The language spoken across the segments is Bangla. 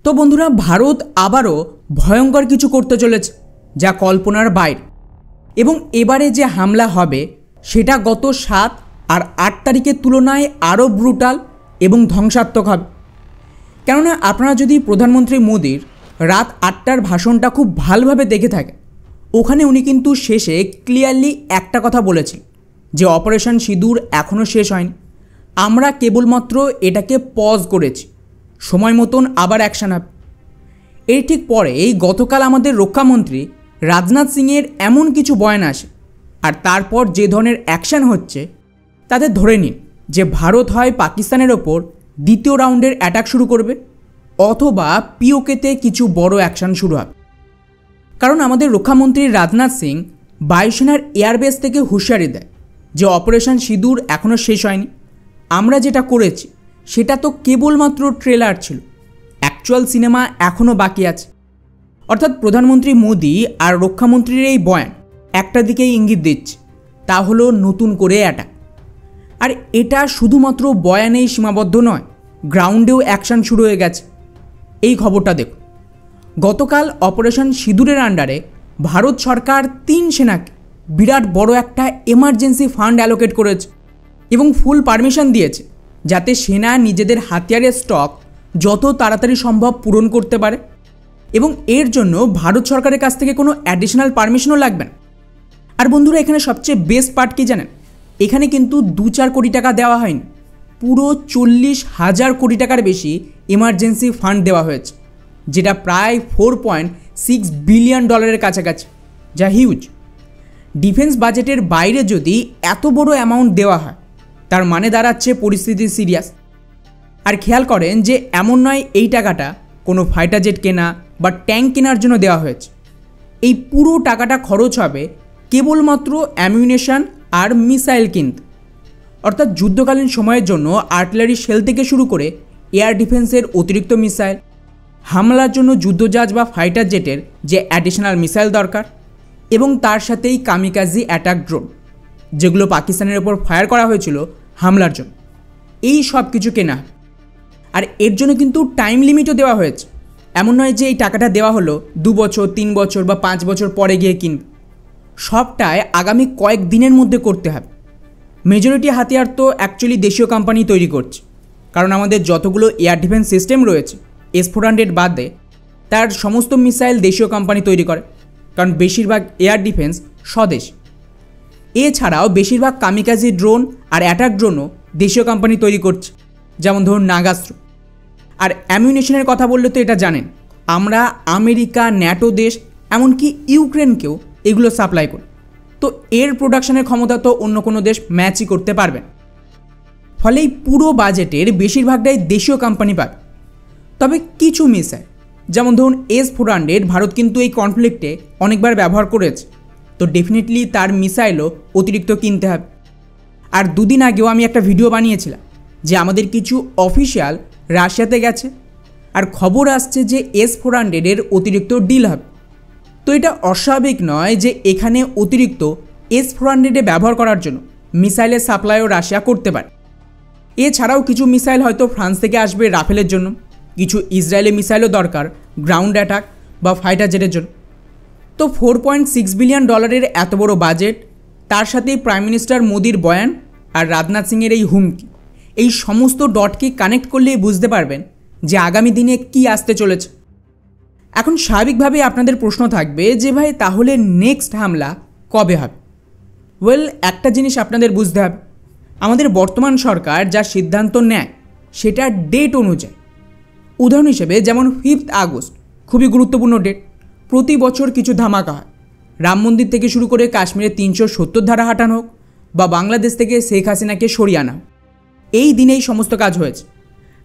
তো বন্ধুরা, ভারত আবারও ভয়ঙ্কর কিছু করতে চলেছে যা কল্পনার বাইরে। এবং এবারে যে হামলা হবে সেটা গত 7 আর 8 তারিখের তুলনায় আরও ব্রুটাল এবং ধ্বংসাত্মক হবে। কেননা আপনারা যদি প্রধানমন্ত্রী মোদির রাত 8টার ভাষণটা খুব ভালোভাবে দেখে থাকেন, ওখানে উনি কিন্তু শেষে ক্লিয়ারলি একটা কথা বলেছেন যে অপারেশন সিঁদুর এখনও শেষ হয়নি, আমরা কেবলমাত্র এটাকে পজ করেছি, সময় মতন আবার অ্যাকশান হবে। এর ঠিক পরে গতকাল আমাদের রক্ষামন্ত্রী রাজনাথ সিংয়ের এমন কিছু বয়ান আসে, আর তারপর যে ধরনের অ্যাকশান হচ্ছে তাতে ধরে নিন যে ভারত হয় পাকিস্তানের ওপর দ্বিতীয় রাউন্ডের অ্যাটাক শুরু করবে, অথবা পিওকেতে কিছু বড় অ্যাকশান শুরু হবে। কারণ আমাদের রক্ষামন্ত্রী রাজনাথ সিং বায়ুসেনার এয়ারবেস থেকে হুঁশিয়ারি দেয় যে অপারেশন সিঁদুর এখনও শেষ হয়নি, আমরা যেটা করেছি সেটা তো কেবলমাত্র ট্রেলার ছিল, অ্যাকচুয়াল সিনেমা এখনও বাকি আছে। অর্থাৎ প্রধানমন্ত্রী মোদি আর রক্ষামন্ত্রীর এই বয়ান একটা দিকেই ইঙ্গিত দিচ্ছে, তা হলো নতুন করে অ্যাটাক। আর এটা শুধুমাত্র বয়ানেই সীমাবদ্ধ নয়, গ্রাউন্ডেও অ্যাকশান শুরু হয়ে গেছে। এই খবরটা দেখুন, গতকাল অপারেশন সিঁদুরের আন্ডারে ভারত সরকার 3 সেনাকে বিরাট বড় একটা এমার্জেন্সি ফান্ড অ্যালোকেট করেছে এবং ফুল পারমিশন দিয়েছে যাতে সেনা নিজেদের হাতিয়ারের স্টক যত তাড়াতাড়ি সম্ভব পূরণ করতে পারে। এবং এর জন্য ভারত সরকারের কাছ থেকে কোনো অ্যাডিশনাল পারমিশনও লাগবে না। আর বন্ধুরা, এখানে সবচেয়ে বেস্ট পার্ট কি জানেন? এখানে কিন্তু 2-4 কোটি টাকা দেওয়া হয়নি, পুরো 40,000 কোটি টাকার বেশি এমার্জেন্সি ফান্ড দেওয়া হয়েছে, যেটা প্রায় $4.6 বিলিয়ন কাছাকাছি, যা হিউজ। ডিফেন্স বাজেটের বাইরে যদি এত বড় অ্যামাউন্ট দেওয়া হয় তার মানে দাঁড়াচ্ছে পরিস্থিতি সিরিয়াস। আর খেয়াল করেন যে এমন নয় এই টাকাটা কোনো ফাইটার জেট কেনা বা ট্যাঙ্ক কেনার জন্য দেওয়া হয়েছে, এই পুরো টাকাটা খরচ হবে কেবলমাত্র অ্যামিউনেশন আর মিসাইল কিনতে। অর্থাৎ যুদ্ধকালীন সময়ের জন্য আর্টিলারি শেল থেকে শুরু করে এয়ার ডিফেন্সের অতিরিক্ত মিসাইল, হামলার জন্য যুদ্ধজাহাজ বা ফাইটার জেটের যে অ্যাডিশনাল মিসাইল দরকার, এবং তার সাথেই কামিকাজি অ্যাটাক ড্রোন যেগুলো পাকিস্তানের ওপর ফায়ার করা হয়েছিল হামলার জন্য, এই সব কিছু কেনা। আর এর জন্য কিন্তু টাইম লিমিটও দেওয়া হয়েছে, এমন নয় যে এই টাকাটা দেওয়া হলো 2 বছর 3 বছর বা 5 বছর পরে গিয়ে কিনবে, সবটাই আগামী কয়েক দিনের মধ্যে করতে হবে। মেজরিটি হাতিয়ার তো অ্যাকচুয়ালি দেশীয় কোম্পানি তৈরি করছে, কারণ আমাদের যতগুলো এয়ার ডিফেন্স সিস্টেম রয়েছে S-400 বাদে তার সমস্ত মিসাইল দেশীয় কোম্পানি তৈরি করে, কারণ বেশিরভাগ এয়ার ডিফেন্স স্বদেশ। এছাড়াও বেশিরভাগ কামিকাজি ড্রোন আর অ্যাটাক ড্রোনও দেশীয় কোম্পানি তৈরি করছে, যেমন ধরুন নাগাস্ত্র। আর অ্যামিউনেশনের কথা বললে তো এটা জানেন, আমরা আমেরিকা, ন্যাটো দেশ, এমনকি ইউক্রেনকেও এগুলো সাপ্লাই করি। তো এর প্রোডাকশনের ক্ষমতা তো অন্য কোনো দেশ ম্যাচই করতে পারবে না। ফলে এই পুরো বাজেটের বেশিরভাগটাই দেশীয় কোম্পানি পাবে। তবে কিছু মিসাইল, যেমন ধরুন S-400 ভারত কিন্তু এই কনফ্লিক্টে অনেকবার ব্যবহার করেছে, তো ডেফিনেটলি তার মিসাইলও অতিরিক্ত কিনতে হবে। আর 2 দিন আগেও আমি একটা ভিডিও বানিয়েছিলাম যে আমাদের কিছু অফিসিয়াল রাশিয়াতে গেছে, আর খবর আসছে যে S-400 অতিরিক্ত ডিল হবে। তো এটা অস্বাভাবিক নয় যে এখানে অতিরিক্ত S-400 ব্যবহার করার জন্য মিসাইলের সাপ্লাইও রাশিয়া করতে পারে। এছাড়াও কিছু মিসাইল হয়তো ফ্রান্স থেকে আসবে রাফেলের জন্য, কিছু ইসরায়েলি মিসাইলও দরকার গ্রাউন্ড অ্যাটাক বা ফাইটার জেটের জন্য। তো $4.6 বিলিয়ন এত বড় বাজেট, তার সাথে প্রাইম মিনিস্টার মোদির বয়ান আর রাজনাথ সিংয়ের এই হুমকি, এই সমস্ত ডটকে কানেক্ট করলেই বুঝতে পারবেন যে আগামী দিনে কি আসতে চলেছে। এখন স্বাভাবিকভাবে আপনাদের প্রশ্ন থাকবে যে ভাই তাহলে নেক্সট হামলা কবে হবে? ওয়েল, একটা জিনিস আপনাদের বুঝতে হবে, আমাদের বর্তমান সরকার যা সিদ্ধান্ত নেয় সেটা ডেট অনুযায়ী। উদাহরণ হিসেবে যেমন 5 আগস্ট খুবই গুরুত্বপূর্ণ ডেট, প্রতি বছর কিছু ধামাকা হয়, রাম মন্দির থেকে শুরু করে কাশ্মীরে 370 ধারা হাঁটানো হোক বা বাংলাদেশ থেকে শেখ হাসিনাকে সরিয়ে আনা হোক, এই দিনেই সমস্ত কাজ হয়েছে।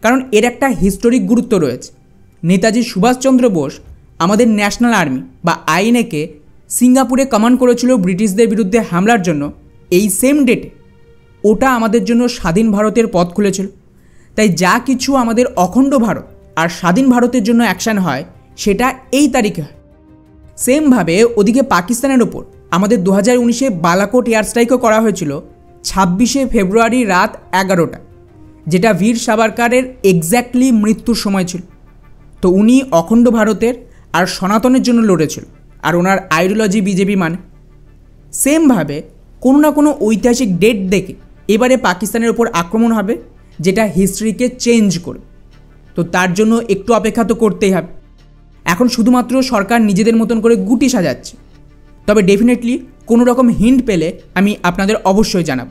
কারণ এর একটা হিস্টোরিক গুরুত্ব রয়েছে। নেতাজি সুভাষচন্দ্র বোস আমাদের ন্যাশনাল আর্মি বা আইএনএকে সিঙ্গাপুরে কমান্ড করেছিল ব্রিটিশদের বিরুদ্ধে হামলার জন্য এই সেম ডেটে। ওটা আমাদের জন্য স্বাধীন ভারতের পথ খুলেছিল। তাই যা কিছু আমাদের অখণ্ড ভারত আর স্বাধীন ভারতের জন্য অ্যাকশান হয় সেটা এই তারিখে হয়। সেমভাবে ওদিকে পাকিস্তানের ওপর আমাদের 2019-এ বালাকোট এয়ার স্ট্রাইকও করা হয়েছিল 26শে ফেব্রুয়ারি রাত 11টা, যেটা বীর সাভারকারের এক্স্যাক্টলি মৃত্যুর সময় ছিল। তো উনি অখণ্ড ভারতের আর সনাতনের জন্য লড়েছিল, আর ওনার আইডিওলজি বিজেপি মানে। সেমভাবে কোনো না কোনো ঐতিহাসিক ডেট দেখে এবারে পাকিস্তানের ওপর আক্রমণ হবে, যেটা হিস্ট্রিকে চেঞ্জ করবে। তো তার জন্য একটু অপেক্ষা তো করতেই হবে। এখন শুধুমাত্র সরকার নিজেদের মতন করে গুটি সাজাচ্ছে, তবে ডেফিনেটলি কোনো রকম হিন্ট পেলে আমি আপনাদের অবশ্যই জানাব।